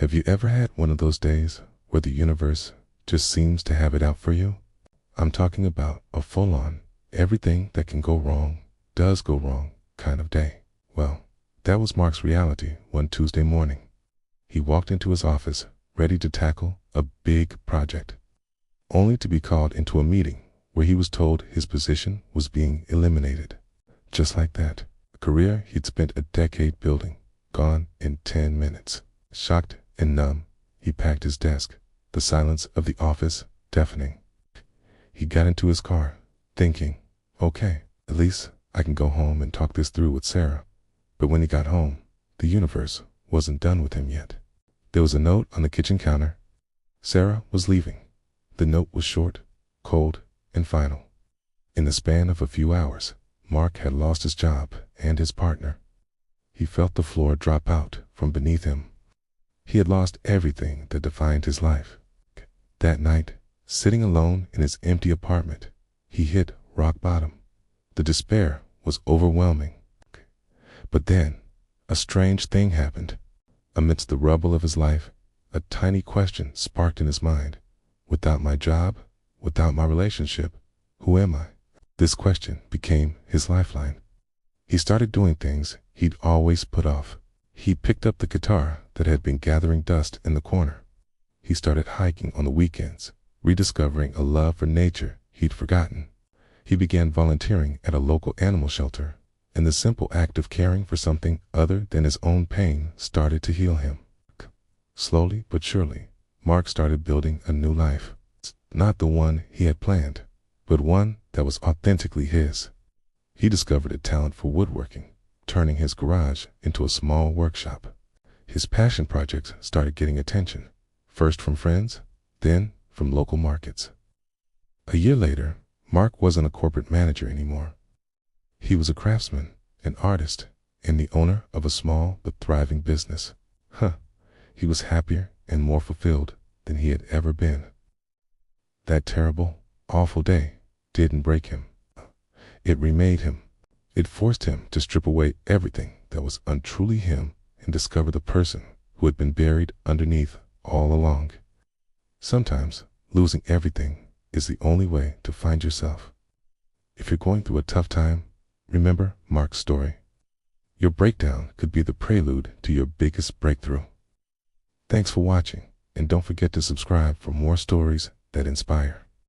Have you ever had one of those days where the universe just seems to have it out for you? I'm talking about a full-on, everything that can go wrong does go wrong kind of day. Well, that was Mark's reality one Tuesday morning. He walked into his office ready to tackle a big project, only to be called into a meeting where he was told his position was being eliminated. Just like that, a career he'd spent a decade building, gone in 10 minutes. Shocked and numb, he packed his desk, the silence of the office deafening. He got into his car, thinking, okay, at least I can go home and talk this through with Sarah. But when he got home, the universe wasn't done with him yet. There was a note on the kitchen counter. Sarah was leaving. The note was short, cold, and final. In the span of a few hours, Mark had lost his job and his partner. He felt the floor drop out from beneath him. He had lost everything that defined his life. That night, sitting alone in his empty apartment, he hit rock bottom. The despair was overwhelming. But then, a strange thing happened. Amidst the rubble of his life, a tiny question sparked in his mind. Without my job, without my relationship, who am I? This question became his lifeline. He started doing things he'd always put off. He picked up the guitar that had been gathering dust in the corner. He started hiking on the weekends, rediscovering a love for nature he'd forgotten. He began volunteering at a local animal shelter, and the simple act of caring for something other than his own pain started to heal him. Slowly but surely, Mark started building a new life. Not the one he had planned, but one that was authentically his. He discovered a talent for woodworking, turning his garage into a small workshop. His passion projects started getting attention, first from friends, then from local markets. A year later, Mark wasn't a corporate manager anymore. He was a craftsman, an artist, and the owner of a small but thriving business. He was happier and more fulfilled than he had ever been. That terrible, awful day didn't break him. It remade him. It forced him to strip away everything that was untruly him and discover the person who had been buried underneath all along. Sometimes losing everything is the only way to find yourself. If you're going through a tough time, remember Mark's story. Your breakdown could be the prelude to your biggest breakthrough. Thanks for watching, and don't forget to subscribe for more stories that inspire.